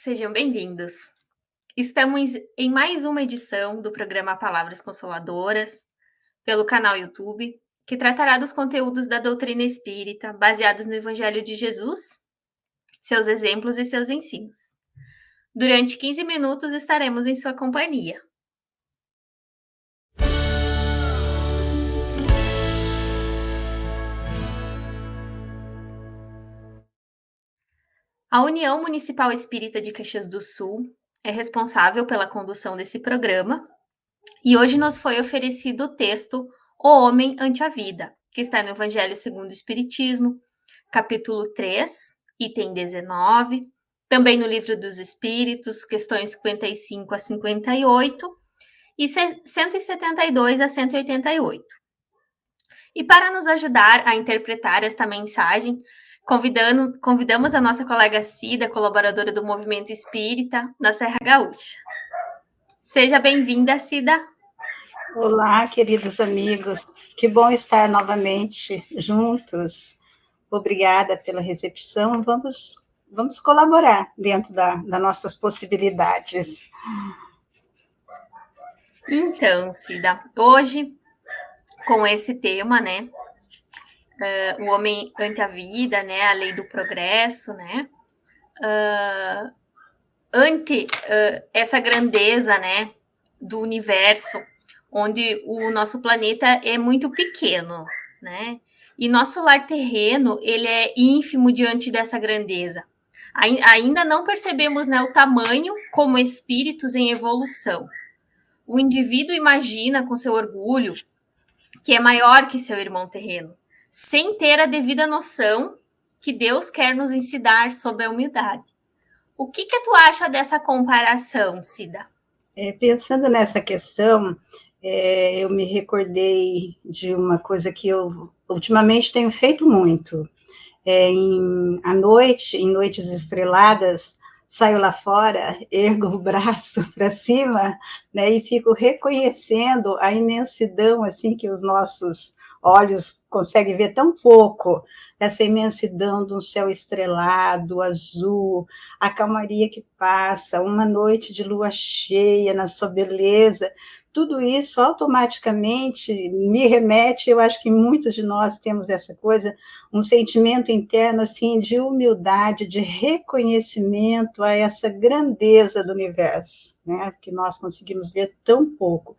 Sejam bem-vindos. Estamos em mais uma edição do programa Palavras Consoladoras, pelo canal YouTube, que tratará dos conteúdos da doutrina espírita, baseados no Evangelho de Jesus, seus exemplos e seus ensinos. Durante 15 minutos estaremos em sua companhia. A União Municipal Espírita de Caxias do Sul é responsável pela condução desse programa e hoje nos foi oferecido o texto O Homem ante a Vida, que está no Evangelho segundo o Espiritismo, capítulo 3, item 19, também no Livro dos Espíritos, questões 55 a 58 e 172 a 188. E para nos ajudar a interpretar esta mensagem, convidamos a nossa colega Cida, colaboradora do Movimento Espírita na Serra Gaúcha. Seja bem-vinda, Cida. Olá, queridos amigos. Que bom estar novamente juntos. Obrigada pela recepção. Vamos colaborar dentro das nossas possibilidades. Então, Cida, hoje, com esse tema, né, o homem ante a vida, né, a lei do progresso, né, ante essa grandeza, né, do universo, onde o nosso planeta é muito pequeno, né, e nosso lar terreno, ele é ínfimo diante dessa grandeza. Ainda não percebemos, né, o tamanho como espíritos em evolução. O indivíduo imagina com seu orgulho que é maior que seu irmão terreno, sem ter a devida noção que Deus quer nos ensinar sobre a humildade. O que tu acha dessa comparação, Cida? Pensando nessa questão, eu me recordei de uma coisa que eu ultimamente tenho feito muito. À noite, em noites estreladas, saio lá fora, ergo o braço para cima, né, e fico reconhecendo a imensidão assim que os nossos olhos conseguem ver tão pouco, essa imensidão de um céu estrelado, azul, a calmaria que passa, uma noite de lua cheia na sua beleza. Tudo isso automaticamente me remete, eu acho que muitos de nós temos essa coisa, um sentimento interno assim de humildade, de reconhecimento a essa grandeza do universo, né, que nós conseguimos ver tão pouco.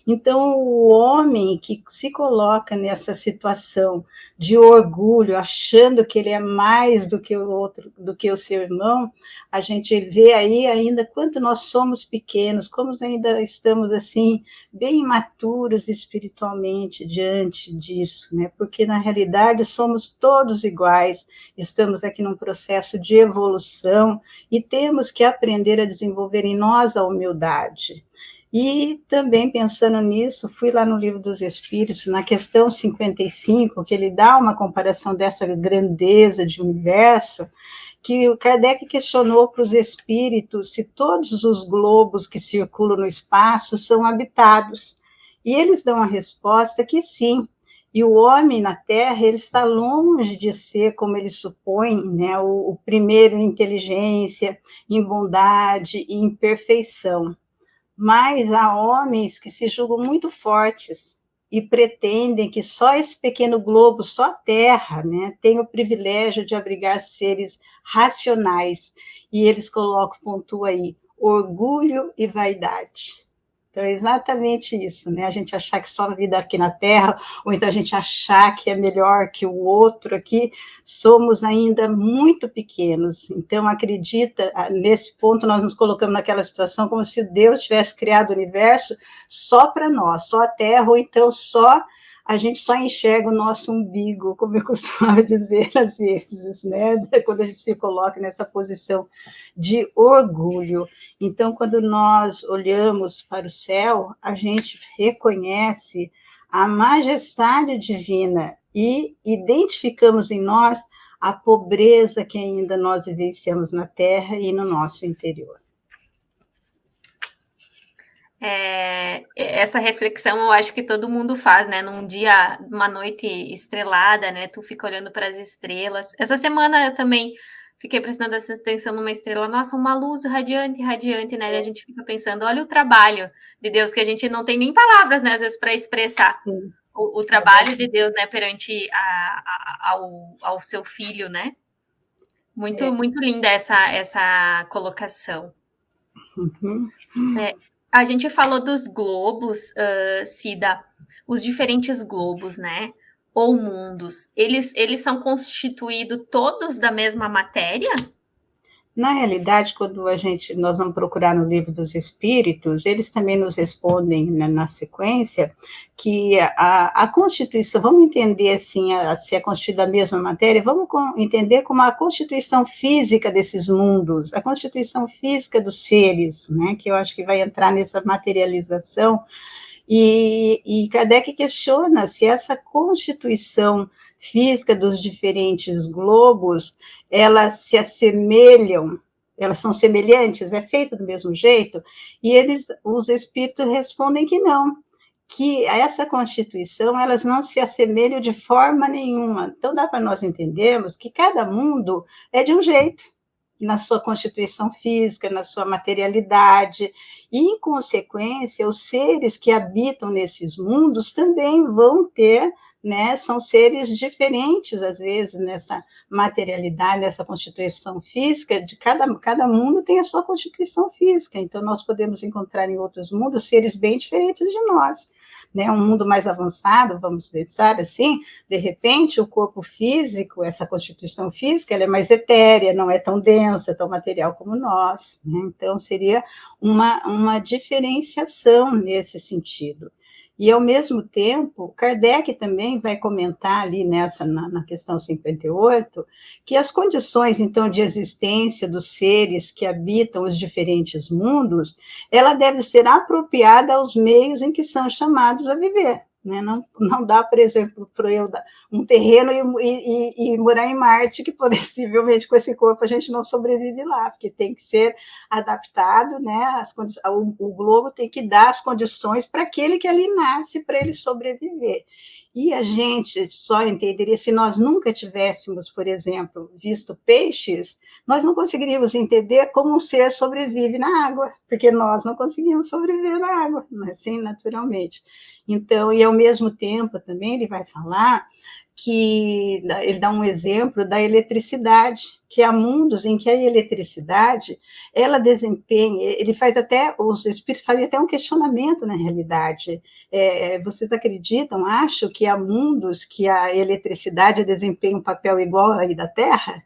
Então, o homem que se coloca nessa situação de orgulho, achando que ele é mais do que o outro, do que o seu irmão, a gente vê aí ainda quanto nós somos pequenos, como ainda estamos assim bem imaturos espiritualmente diante disso, né? Porque na realidade somos todos iguais, estamos aqui num processo de evolução e temos que aprender a desenvolver em nós a humildade. E também pensando nisso, fui lá no Livro dos Espíritos, na questão 55, que ele dá uma comparação dessa grandeza de universo, que o Kardec questionou para os espíritos se todos os globos que circulam no espaço são habitados. E eles dão a resposta que sim. E o homem na Terra, ele está longe de ser, como eles supõem, né, o primeiro em inteligência, em bondade e em perfeição. Mas há homens que se julgam muito fortes e pretendem que só esse pequeno globo, só a Terra, né, tem o privilégio de abrigar seres racionais. E eles colocam, pontua aí, orgulho e vaidade. Então, é exatamente isso, né? A gente achar que só a vida aqui na Terra, ou então a gente achar que é melhor que o outro aqui, somos ainda muito pequenos. Então, acredita, nesse ponto nós nos colocamos naquela situação como se Deus tivesse criado o universo só para nós, só a Terra, ou então a gente só enxerga o nosso umbigo, como eu costumava dizer às vezes, né? Quando a gente se coloca nessa posição de orgulho. Então, quando nós olhamos para o céu, a gente reconhece a majestade divina e identificamos em nós a pobreza que ainda nós vivenciamos na Terra e no nosso interior. Essa reflexão eu acho que todo mundo faz, né? Num dia, uma noite estrelada, né? Tu fica olhando para as estrelas. Essa semana eu também fiquei prestando atenção numa estrela, nossa, uma luz radiante, radiante, né? E a gente fica pensando, olha o trabalho de Deus, que a gente não tem nem palavras, né, às vezes, para expressar Sim, o trabalho de Deus, né, perante ao seu filho, né? Muito, é. muito linda essa colocação. Uhum. A gente falou dos globos, Cida, os diferentes globos, né? Ou mundos, eles são constituídos todos da mesma matéria? Na realidade, quando nós vamos procurar no livro dos Espíritos, eles também nos respondem, né, na sequência, que a Constituição, vamos entender assim, se é constituída da mesma matéria, vamos entender como a constituição física desses mundos, a constituição física dos seres, né, que eu acho que vai entrar nessa materialização. E Kardec questiona se essa constituição física dos diferentes globos, elas se assemelham, elas são semelhantes, é feito do mesmo jeito? E os espíritos respondem que não, que essa constituição, elas não se assemelham de forma nenhuma. Então, dá para nós entendermos que cada mundo é de um jeito, na sua constituição física, na sua materialidade, e, em consequência, os seres que habitam nesses mundos também vão ter, né, são seres diferentes, às vezes, nessa materialidade, nessa constituição física, de cada mundo tem a sua constituição física, então nós podemos encontrar em outros mundos seres bem diferentes de nós, né, um mundo mais avançado, vamos pensar assim, de repente o corpo físico, essa constituição física, ela é mais etérea, não é tão densa, tão material como nós, né? Então seria uma diferenciação nesse sentido. E, ao mesmo tempo, Kardec também vai comentar ali na questão 58, que as condições, então, de existência dos seres que habitam os diferentes mundos, ela deve ser apropriada aos meios em que são chamados a viver. Né? Não dá, por exemplo, para eu dar um terreno e morar em Marte, que possivelmente com esse corpo a gente não sobrevive lá, porque tem que ser adaptado, né? O globo tem que dar as condições para aquele que ali nasce, para ele sobreviver. E a gente só entenderia se nós nunca tivéssemos, por exemplo, visto peixes, nós não conseguiríamos entender como um ser sobrevive na água, porque nós não conseguimos sobreviver na água, assim, naturalmente. Então, e ao mesmo tempo também ele vai falar que ele dá um exemplo da eletricidade, que há mundos em que a eletricidade, ela desempenha, ele faz até, os espíritos fazem até um questionamento na realidade. Vocês acreditam, acham que há mundos que a eletricidade desempenha um papel igual aí da Terra?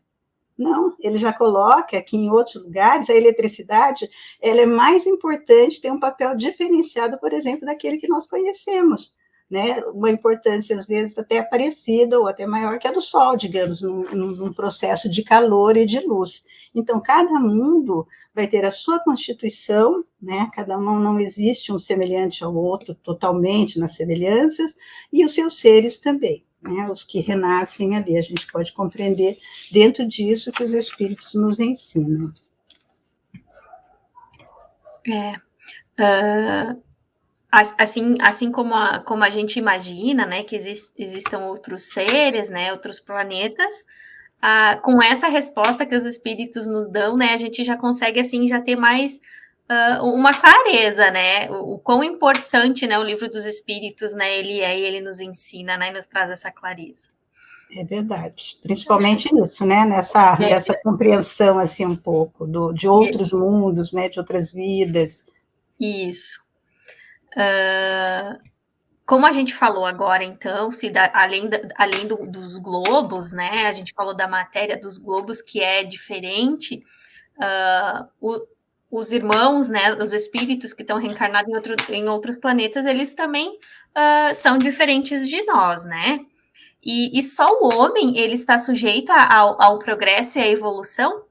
Não, ele já coloca que em outros lugares a eletricidade ela é mais importante, tem um papel diferenciado, por exemplo, daquele que nós conhecemos, né? Uma importância às vezes até parecida ou até maior que a do Sol, digamos, num processo de calor e de luz. Então, cada mundo vai ter a sua constituição, né? Cada um não existe um semelhante ao outro totalmente nas semelhanças, e os seus seres também. Né, os que renascem ali, a gente pode compreender dentro disso que os espíritos nos ensinam. Assim como a gente imagina, né, que existam outros seres, né, outros planetas, com essa resposta que os espíritos nos dão, né, a gente já consegue, assim, já ter mais uma clareza, né, o quão importante, né, o livro dos espíritos, né, ele nos ensina, né, e nos traz essa clareza. É verdade, principalmente nisso, né, nessa compreensão, assim, um pouco, de outros mundos, né, de outras vidas. Isso. Como a gente falou agora, então, além dos globos, né, a gente falou da matéria dos globos, que é diferente, os irmãos, né, os espíritos que estão reencarnados em outros planetas, eles também são diferentes de nós, né? E só o homem, ele está sujeito ao progresso e à evolução?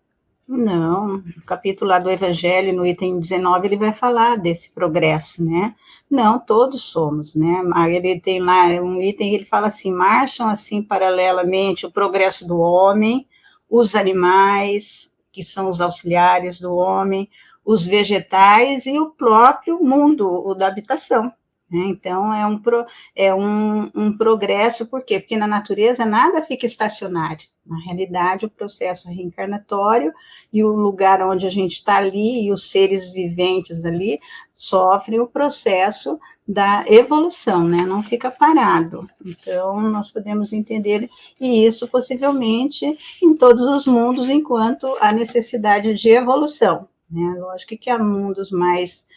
Não, no capítulo lá do Evangelho, no item 19, ele vai falar desse progresso, né? Não, todos somos, né? Ele tem lá um item que ele fala assim, marcham assim paralelamente o progresso do homem, os animais, que são os auxiliares do homem, os vegetais e o próprio mundo, o da habitação. né? Então, um progresso, por quê? Porque na natureza nada fica estacionário. Na realidade, o processo reencarnatório e o lugar onde a gente está ali, e os seres viventes ali, sofrem o processo da evolução, né? Não fica parado. Então, nós podemos entender, e isso possivelmente em todos os mundos, enquanto há necessidade de evolução, né? Lógico que há mundos mais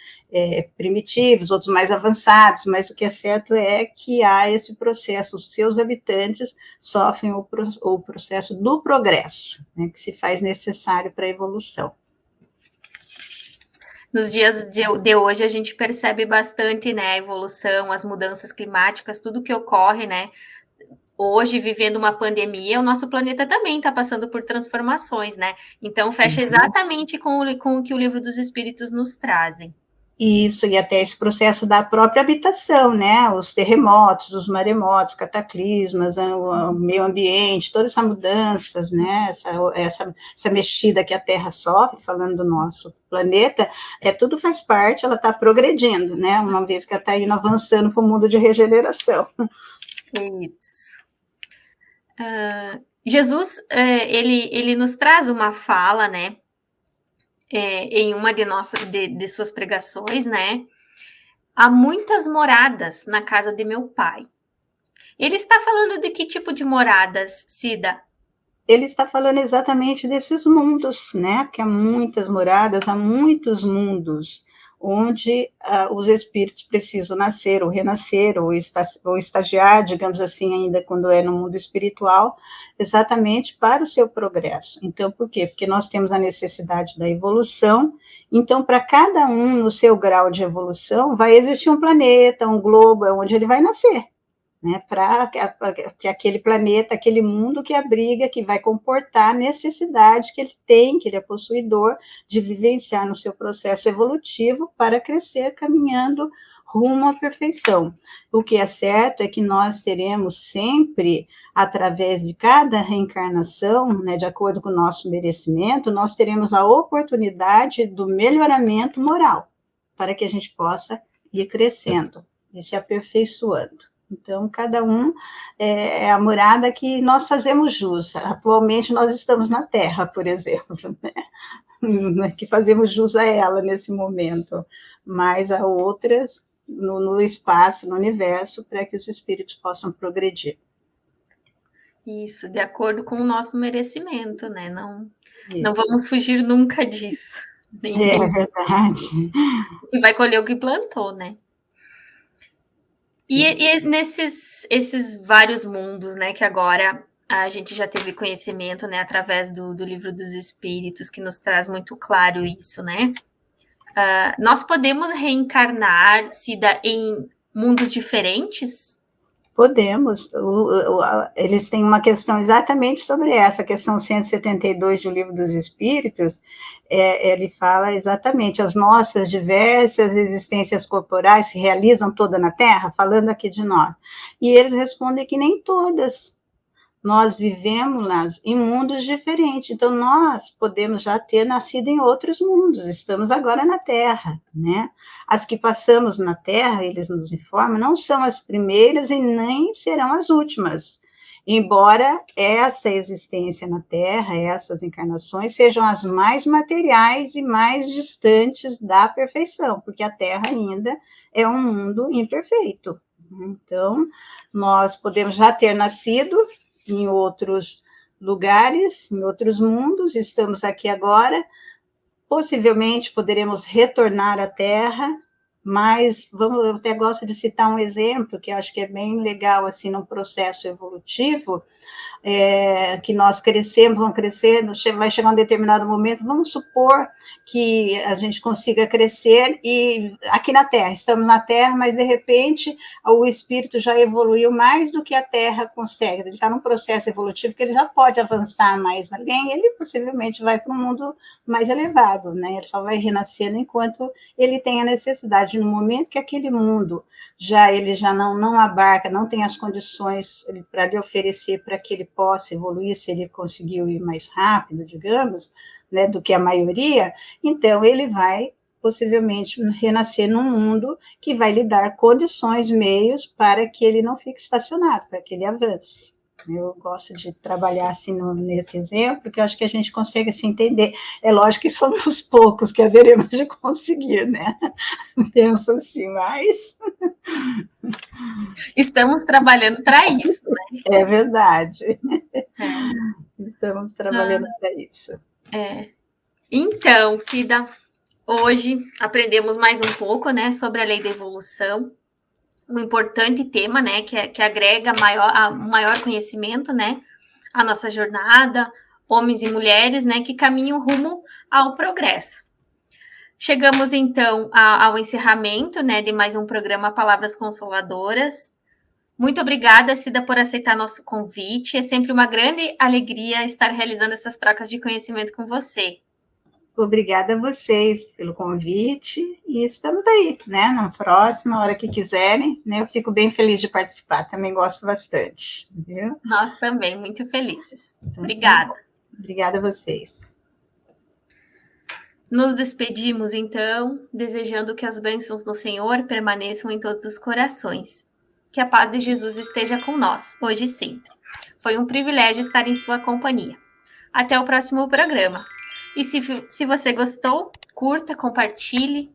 primitivos, outros mais avançados, mas o que é certo é que há esse processo, os seus habitantes sofrem o processo do progresso, né, que se faz necessário para a evolução. Nos dias de hoje a gente percebe bastante, né, a evolução, as mudanças climáticas, tudo que ocorre, né? Hoje, vivendo uma pandemia, o nosso planeta também está passando por transformações, né? Então, fecha Sim. exatamente com o que o Livro dos Espíritos nos trazem. Isso, e até esse processo da própria habitação, né? Os terremotos, os maremotos, cataclismas, o meio ambiente, toda essa mudanças, né? Essa mexida que a Terra sofre, falando do nosso planeta, tudo faz parte, ela está progredindo, né? Uma vez que ela está indo avançando para o mundo de regeneração. Isso. Jesus, ele nos traz uma fala, né? Em uma de suas pregações, né? Há muitas moradas na casa de meu pai. Ele está falando de que tipo de moradas, Cida? Ele está falando exatamente desses mundos, né? Que há muitas moradas, há muitos mundos onde os espíritos precisam nascer ou renascer ou estagiar, digamos assim, ainda quando é no mundo espiritual, exatamente para o seu progresso. Então, por quê? Porque nós temos a necessidade da evolução. Então, para cada um no seu grau de evolução, vai existir um planeta, um globo, é onde ele vai nascer, né, para que aquele planeta, aquele mundo que abriga, que vai comportar a necessidade que ele tem, que ele é possuidor, de vivenciar no seu processo evolutivo para crescer caminhando rumo à perfeição. O que é certo é que nós teremos sempre, através de cada reencarnação, né, de acordo com o nosso merecimento, nós teremos a oportunidade do melhoramento moral, para que a gente possa ir crescendo e se aperfeiçoando. Então, cada um é a morada que nós fazemos jus. Atualmente, nós estamos na Terra, por exemplo, né? Que fazemos jus a ela nesse momento, mas há outras no espaço, no universo, para que os espíritos possam progredir. Isso, de acordo com o nosso merecimento, né? Não vamos fugir nunca disso. É verdade. E vai colher o que plantou, né? E nesses esses vários mundos, né, que agora a gente já teve conhecimento, né, através do Livro dos Espíritos, que nos traz muito claro isso, né? Nós podemos reencarnar, Cida, em mundos diferentes? Podemos. Eles têm uma questão exatamente sobre essa, a questão 172 do Livro dos Espíritos, ele fala exatamente, as nossas diversas existências corporais se realizam toda na Terra, falando aqui de nós. E eles respondem que nem todas. Nós vivemos em mundos diferentes, então nós podemos já ter nascido em outros mundos, estamos agora na Terra, né? As que passamos na Terra, eles nos informam, não são as primeiras e nem serão as últimas, embora essa existência na Terra, essas encarnações, sejam as mais materiais e mais distantes da perfeição, porque a Terra ainda é um mundo imperfeito. Então, nós podemos já ter nascido em outros lugares, em outros mundos, estamos aqui agora, possivelmente poderemos retornar à Terra, mas eu até gosto de citar um exemplo, que eu acho que é bem legal, assim, no processo evolutivo, que nós crescemos, vamos crescendo, vai chegar um determinado momento, vamos supor que a gente consiga crescer e aqui na Terra, estamos na Terra, mas de repente o espírito já evoluiu mais do que a Terra consegue, ele está num processo evolutivo que ele já pode avançar mais além, ele possivelmente vai para um mundo mais elevado, né? Ele só vai renascendo enquanto ele tem a necessidade, no momento que aquele mundo ele já não abarca, não tem as condições para lhe oferecer para que ele possa evoluir, se ele conseguiu ir mais rápido, digamos, né, do que a maioria, então ele vai possivelmente renascer num mundo que vai lhe dar condições, meios para que ele não fique estacionado, para que ele avance. Eu gosto de trabalhar assim nesse exemplo, porque eu acho que a gente consegue se entender. É lógico que somos poucos que haveremos de conseguir, né? Penso assim, mas... Estamos trabalhando para isso, né? É verdade. É. Estamos trabalhando para isso. Então, Cida, hoje aprendemos mais um pouco, né, sobre a lei da evolução, um importante tema, né, que agrega maior conhecimento, né, à nossa jornada, homens e mulheres, né, que caminham rumo ao progresso. Chegamos, então, ao encerramento, né, de mais um programa Palavras Consoladoras. Muito obrigada, Cida, por aceitar nosso convite. É sempre uma grande alegria estar realizando essas trocas de conhecimento com você. Obrigada a vocês pelo convite e estamos aí, né? Na próxima, hora que quiserem, né? Eu fico bem feliz de participar, também gosto bastante, viu? Nós também, muito felizes. Obrigada. Obrigada a vocês. Nos despedimos, então, desejando que as bênçãos do Senhor permaneçam em todos os corações. Que a paz de Jesus esteja com nós, hoje e sempre. Foi um privilégio estar em sua companhia. Até o próximo programa. E se você gostou, curta, compartilhe,